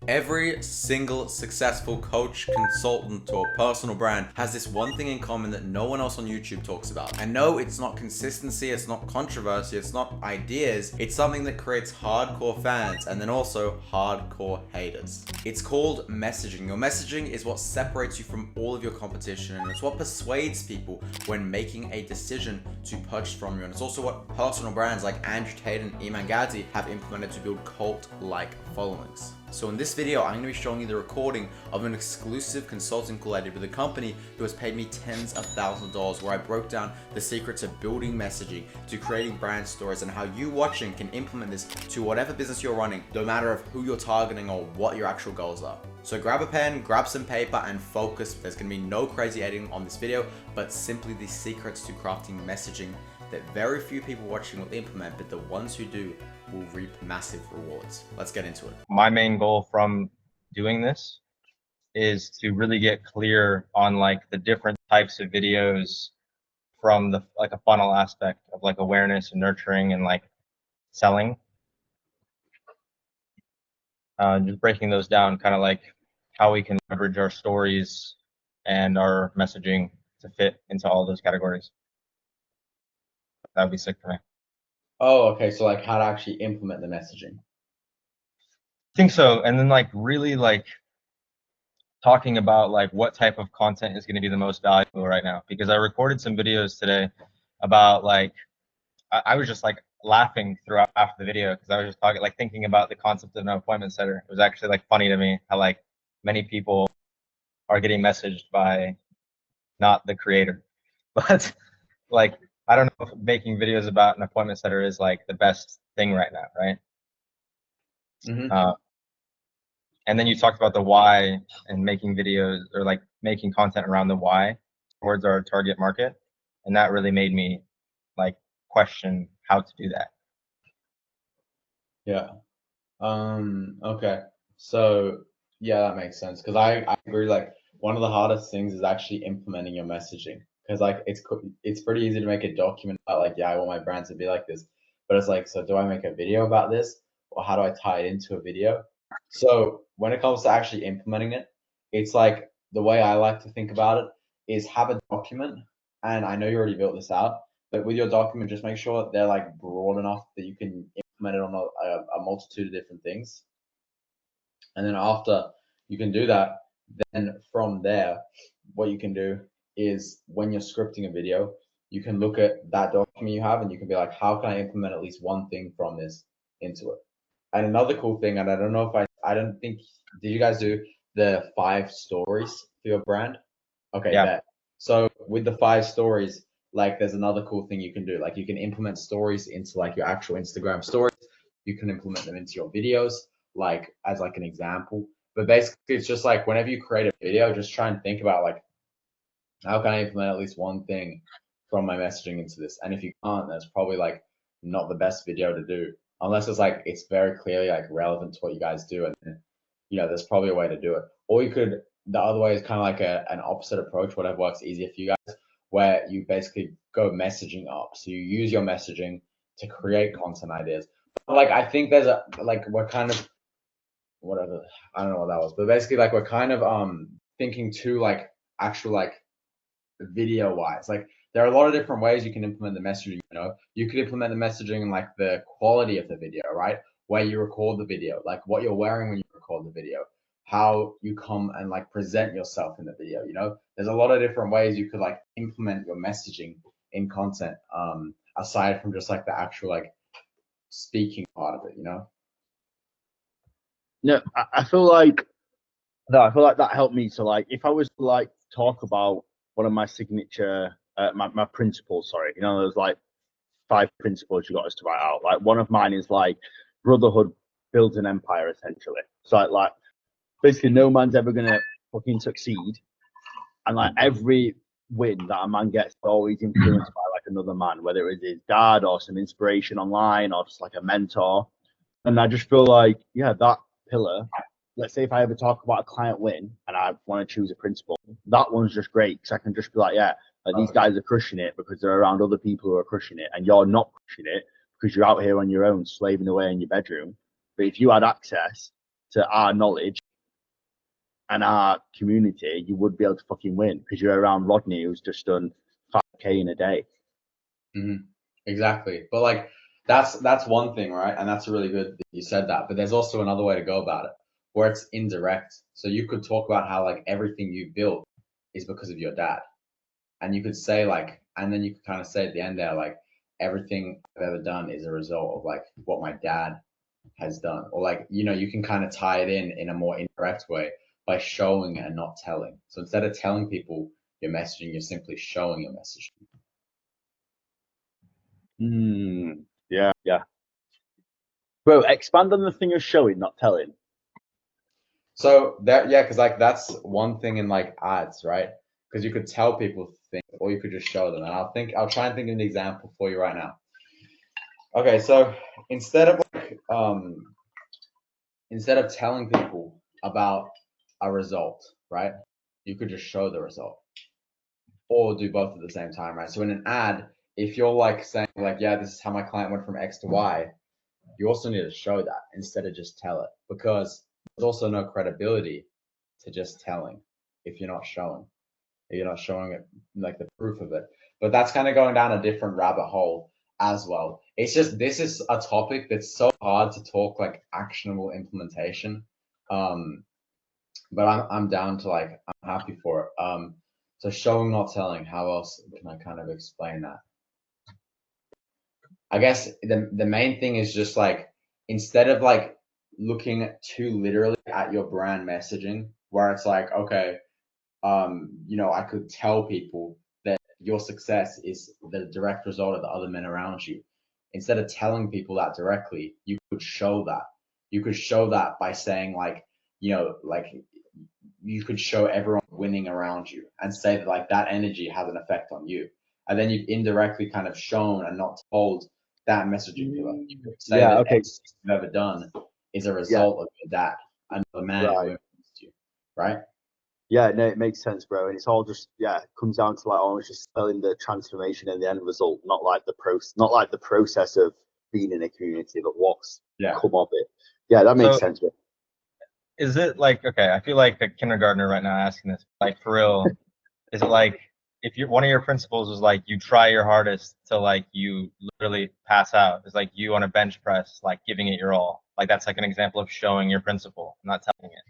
Every single successful coach, consultant, or personal brand has this one thing in common that no one else on YouTube talks about. And no, it's not consistency, it's not controversy, it's not ideas. It's something that creates hardcore fans and then also hardcore haters. It's called messaging. Your messaging is what separates you from all of your competition, and it's what persuades people when making a decision to purchase from you. And it's also what personal brands like Andrew Tate and Iman Gadzhi have implemented to build cult-like followings. So in this video, I'm going to be showing you the recording of an exclusive consulting call I did with a company who has paid me tens of thousands of dollars, where I broke down the secrets of building messaging, to creating brand stories, and how you watching can implement this to whatever business you're running, no matter of who you're targeting or what your actual goals are. So grab a pen, grab some paper, and focus. There's going to be no crazy editing on this video, but simply the secrets to crafting messaging that very few people watching will implement, but the ones who do will reap massive rewards. Let's get into it. My main goal from doing this is to really get clear on like the different types of videos from the like a funnel aspect of like awareness and nurturing and like selling. Just breaking those down, kind of like how we can leverage our stories and our messaging to fit into all those categories. That would be sick for me. Oh, okay. So like how to actually implement the messaging. I think so. And then like really like talking about like what type of content is going to be the most valuable right now, because I recorded some videos today about like I was just like laughing throughout after the video, because I was just talking like thinking about the concept of an appointment setter. It was actually like funny to me how like many people are getting messaged by not the creator, but like I don't know if making videos about an appointment setter is like the best thing right now, right? Mm-hmm. And then you talked about the why and making videos or like making content around the why towards our target market. And that really made me like question how to do that. Yeah. Okay. So yeah, that makes sense. Because I agree, like one of the hardest things is actually implementing your messaging. Because like it's pretty easy to make a document about like, yeah, I want my brand to be like this. But it's like, so do I make a video about this? Or how do I tie it into a video? So when it comes to actually implementing it, it's like the way I like to think about it is have a document. And I know you already built this out, but with your document, just make sure they're like broad enough that you can implement it on a multitude of different things. And then after you can do that, then from there, what you can do is when you're scripting a video, you can look at that document you have and you can be like, how can I implement at least one thing from this into it? And another cool thing, and I don't know if I don't think, did you guys do the 5 stories for your brand? Okay, Yeah. bet. So with the 5 stories, like there's another cool thing you can do. Like you can implement stories into like your actual Instagram stories. You can implement them into your videos, like as like an example. But basically it's just like whenever you create a video, just try and think about like, how can I implement at least one thing from my messaging into this? And if you can't, that's probably like not the best video to do, unless it's like it's very clearly like relevant to what you guys do. And then, you know, there's probably a way to do it. Or you could, the other way is kind of like an opposite approach, whatever works easier for you guys, where you basically go messaging up. So you use your messaging to create content ideas. But like I think there's a like we're kind of whatever, I don't know what that was, but basically like we're kind of thinking too like actual like video wise. Like there are a lot of different ways you can implement the messaging. You know, you could implement the messaging in like the quality of the video, right? Where you record the video, like what you're wearing when you record the video, how you come and like present yourself in the video. You know, there's a lot of different ways you could like implement your messaging in content, aside from just like the actual like speaking part of it, you know? No, I feel like no, I feel like that helped me to like if I was to like talk about one of my signature my principles, sorry, you know, there's like 5 principles you got us to write out. Like one of mine is like brotherhood builds an empire essentially. So like basically no man's ever gonna fucking succeed, and like every win that a man gets is always influenced by like another man, whether it's his dad or some inspiration online or just like a mentor. And I just feel like, yeah, that pillar, let's say if I ever talk about a client win and I want to choose a principle, that one's just great because I can just be like, yeah, like these guys are crushing it because they're around other people who are crushing it, and you're not crushing it because you're out here on your own slaving away in your bedroom. But if you had access to our knowledge and our community, you would be able to fucking win because you're around Rodney, who's just done 5K in a day. Mm-hmm. Exactly. But like that's one thing, right? And that's really good that you said that. But there's also another way to go about it, where it's indirect. So you could talk about how like everything you built is because of your dad. And you could say like, and then you could kind of say at the end there, like everything I've ever done is a result of like what my dad has done. Or like, you know, you can kind of tie it in a more indirect way by showing and not telling. So instead of telling people your messaging, you're simply showing your messaging. Yeah, yeah. Bro, expand on the thing of showing, not telling. So that, yeah, because like that's one thing in like ads, right? Because you could tell people things or you could just show them. And I'll try and think of an example for you right now. Okay, so instead of like instead of telling people about a result, right? You could just show the result. Or do both at the same time, right? So in an ad, if you're like saying like, yeah, this is how my client went from X to Y, you also need to show that instead of just tell it, because there's also no credibility to just telling if you're not showing. If you're not showing it like the proof of it. But that's kind of going down a different rabbit hole as well. It's just this is a topic that's so hard to talk like actionable implementation. But I'm down to like I'm happy for it. So showing not telling, how else can I kind of explain that? I guess the main thing is just like instead of like looking too literally at your brand messaging, where it's like, okay, you know, I could tell people that your success is the direct result of the other men around you. Instead of telling people that directly, you could show that. You could show that by saying like, you know, like you could show everyone winning around you and say that like that energy has an effect on you. And then you've indirectly kind of shown and not told that messaging pillar. You could say Yeah, that okay. everything you've ever done is a Yeah, result of your dad, another man who right. influenced you, right? Yeah, no, it makes sense, bro. And it's all just, yeah, it comes down to like almost just selling the transformation and the end result, not like the process of being in a community, but what's Yeah. come of it. Yeah, that makes So sense, bro. is it like, okay, I feel like a kindergartner right now asking this, like for real, is it like if you're one of your principles is like you try your hardest to like you literally pass out? It's like you on a bench press, like giving it your all. Like that's like an example of showing your principle, not telling it.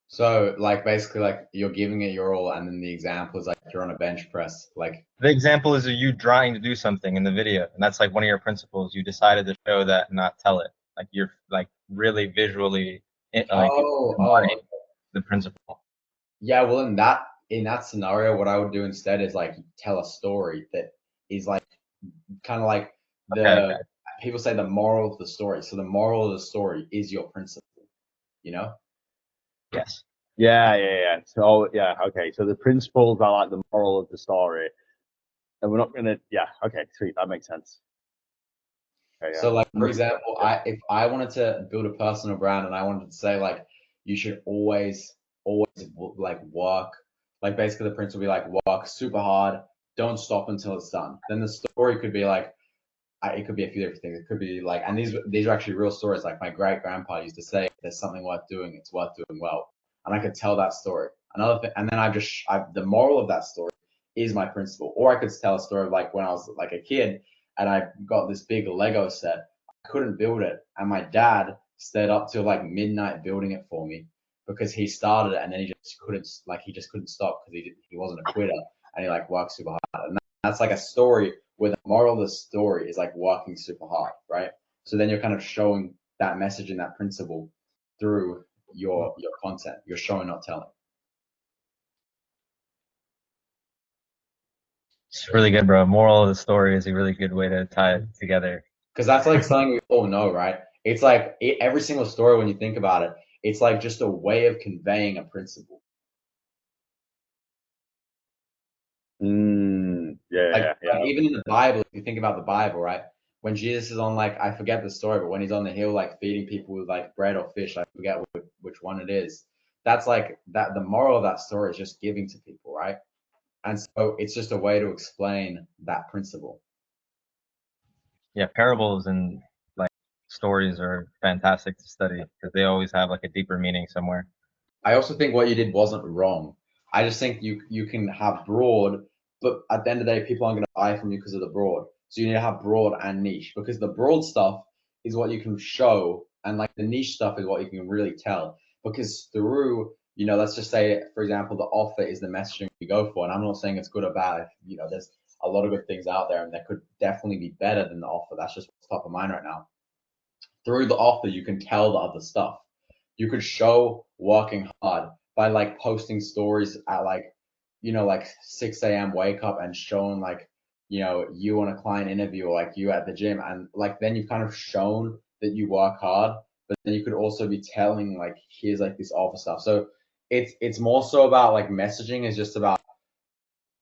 So like basically like you're giving it your all, and then the example is like you're on a bench press. Like The example is you trying to do something in the video, and that's like one of your principles. You decided to show that and not tell it. Like you're like really visually like oh embodying the principle. yeah. Well, in that scenario, what I would do instead is like tell a story that is like kind of like Okay, the okay. people say the moral of the story. So the moral of the story is your principle. You know? Yes. Yeah, yeah, yeah. So, yeah, okay. So the principles are like the moral of the story. And we're not going to, yeah, okay, sweet. That makes sense. Okay, yeah. So like I'm for with you, example, yeah. if I wanted to build a personal brand and I wanted to say like you should always like work, like basically the principle would be like work super hard, don't stop until it's done. Then the story could be like it could be a few different things. It could be like, and these are actually real stories. Like my great grandpa used to say, if there's something worth doing, it's worth doing well. And I could tell that story. Another thing, and then the moral of that story is my principle. Or I could tell a story of like when I was like a kid and I got this big Lego set. I couldn't build it, and my dad stayed up till like midnight building it for me because he started it and then he just couldn't stop because he wasn't a quitter and he like worked super hard. And that's like a story where the moral of the story is like working super hard, right? So then you're kind of showing that message and that principle through your content. You're showing, not telling. It's really good, bro. Moral of the story is a really good way to tie it together. Because that's like something we all know, right? It's like every single story when you think about it, it's like just a way of conveying a principle. Yeah, yeah. Like even in the Bible, if you think about the Bible, right? When Jesus is on like I forget the story, but when he's on the hill like feeding people with like bread or fish, I forget which one it is. That's like that the moral of that story is just giving to people, right? And so it's just a way to explain that principle. Yeah, parables and like stories are fantastic to study because they always have like a deeper meaning somewhere. I also think what you did wasn't wrong. I just think you can have broad, but at the end of the day, people aren't going to buy from you because of the broad. So you need to have broad and niche, because the broad stuff is what you can show, and like the niche stuff is what you can really tell. Because through, let's just say, for example, the offer is the messaging you go for, and I'm not saying it's good or bad. There's a lot of good things out there, and that could definitely be better than the offer. That's just what's top of mind right now. Through the offer, you can tell the other stuff. You could show working hard by like posting stories at like 6 a.m. wake up and showing like, you on a client interview, or like you at the gym, and like then you've kind of shown that you work hard, but then you could also be telling like, here's like this offer stuff. So it's more so about like messaging is just about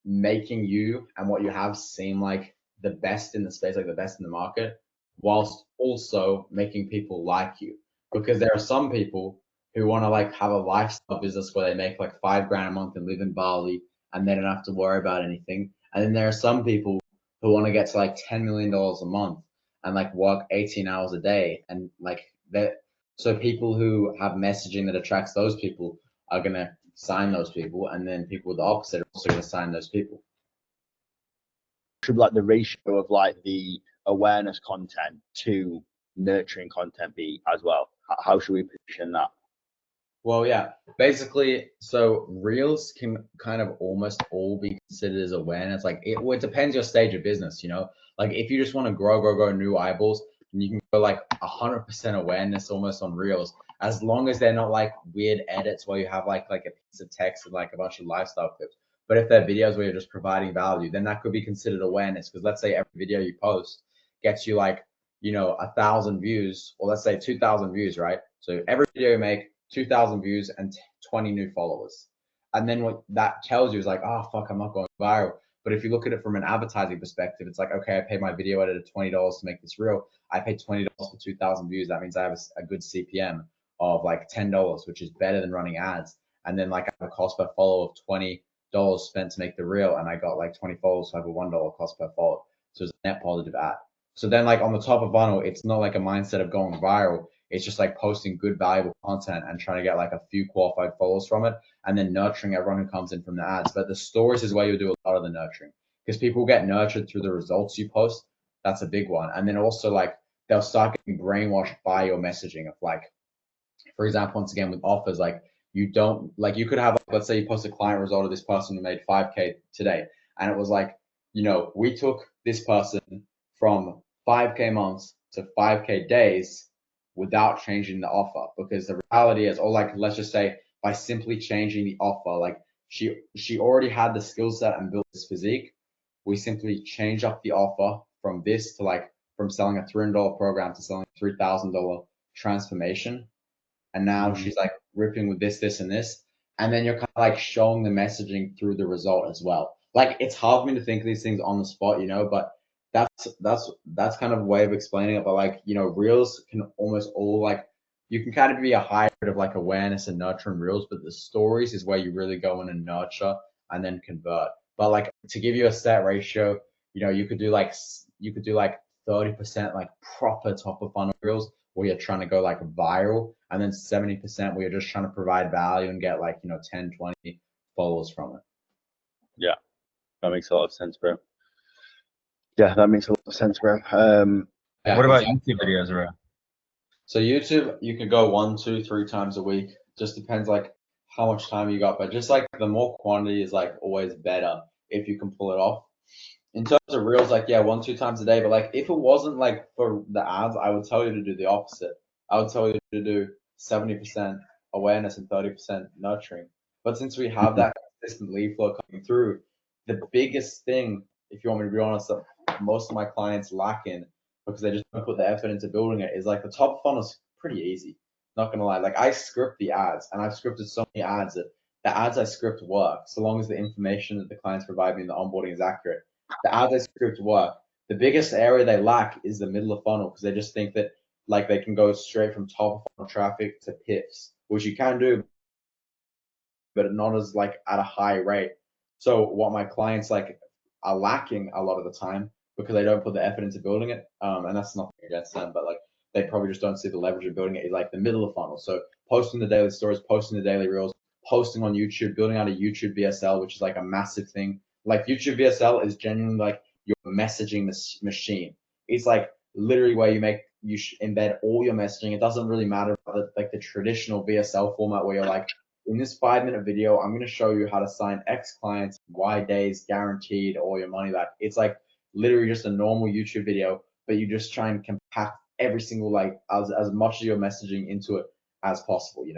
making you and what you have seem like the best in the space, like the best in the market, whilst also making people like you. Because there are some people who want to like have a lifestyle business where they make like $5,000 a month and live in Bali and they don't have to worry about anything. And then there are some people who want to get to like $10 million a month and like work 18 hours a day. And like that, so people who have messaging that attracts those people are going to sign those people, and then people with the opposite are also going to sign those people. Should like the ratio of like the awareness content to nurturing content be as well? How should we position that? Well, yeah, basically, so reels can kind of almost all be considered as awareness. Like it depends your stage of business, like if you just want to grow new eyeballs, and you can go like 100% awareness almost on reels, as long as they're not like weird edits where you have like a piece of text with like a bunch of lifestyle clips. But if they're videos where you're just providing value, then that could be considered awareness. Because let's say every video you post gets you like, 1,000 views, or let's say 2,000 views, right? So every video you make, 2,000 views and 20 new followers. And then what that tells you is like, oh, fuck, I'm not going viral. But if you look at it from an advertising perspective, it's like, okay, I paid my video editor $20 to make this reel. I paid $20 for 2,000 views. That means I have a good CPM of like $10, which is better than running ads. And then like I have a cost per follow of $20 spent to make the reel, and I got like 20 followers, so I have a $1 cost per follow. So it's a net positive ad. So then like on the top of funnel, it's not like a mindset of going viral. It's just like posting good, valuable content and trying to get like a few qualified followers from it, and then nurturing everyone who comes in from the ads. But the stories is where you'll do a lot of the nurturing, because people get nurtured through the results you post. That's a big one. And then also like they'll start getting brainwashed by your messaging of like, for example, once again with offers, like you don't like, you could have, like, let's say you post a client result of this person who made 5K today, and it was like, we took this person from 5K months to 5K days without changing the offer. Because the reality is, or like, let's just say by simply changing the offer, like she already had the skill set and built this physique. We simply change up the offer from this to like, from selling a $300 program to selling a $3,000 transformation. And now she's like ripping with this, and this. And then you're kind of like showing the messaging through the result as well. Like it's hard for me to think of these things on the spot, but that's kind of a way of explaining it. But like, reels can almost all like, you can kind of be a hybrid of like awareness and nurturing reels, but the stories is where you really go in and nurture and then convert. But like to give you a set ratio, you could do like 30% like proper top of funnel reels where you're trying to go like viral, and then 70% where you're just trying to provide value and get like 10, 20 followers from it. Yeah, that makes a lot of sense, bro. Yeah, that makes a lot of sense, bro. What about YouTube videos, bro? So YouTube, you could go 1, 2, 3 times a week. Just depends like how much time you got, but just like the more quantity is like always better if you can pull it off. In terms of reels, like 1, 2 times a day, but like if it wasn't like for the ads, I would tell you to do the opposite. I would tell you to do 70% awareness and 30% nurturing. But since we have that consistent lead flow coming through, the biggest thing, if you want me to be honest, that most of my clients lack in, because they just don't put the effort into building it, is like the top funnel is pretty easy. Not gonna lie, like I script the ads, and I've scripted so many ads that the ads I script work, so long as the information that the clients provide me in the onboarding is accurate. The ads I script work. The biggest area they lack is the middle of funnel, because they just think that like they can go straight from top of funnel traffic to PIFs, which you can do, but not as like at a high rate. So what my clients like are lacking a lot of the time, because they don't put the effort into building it, and that's nothing against them, but like they probably just don't see the leverage of building it is like the middle of funnel. So posting the daily stories, posting the daily reels, posting on YouTube, building out a YouTube VSL, which is like a massive thing. Like YouTube VSL is genuinely like your messaging machine. It's like literally where you embed all your messaging. It doesn't really matter about the traditional VSL format where you're like, in this 5-minute video, I'm going to show you how to sign X clients, Y days, guaranteed all your money back. It's like literally just a normal YouTube video, but you just try and compact every single, like as much of your messaging into it as possible, you know?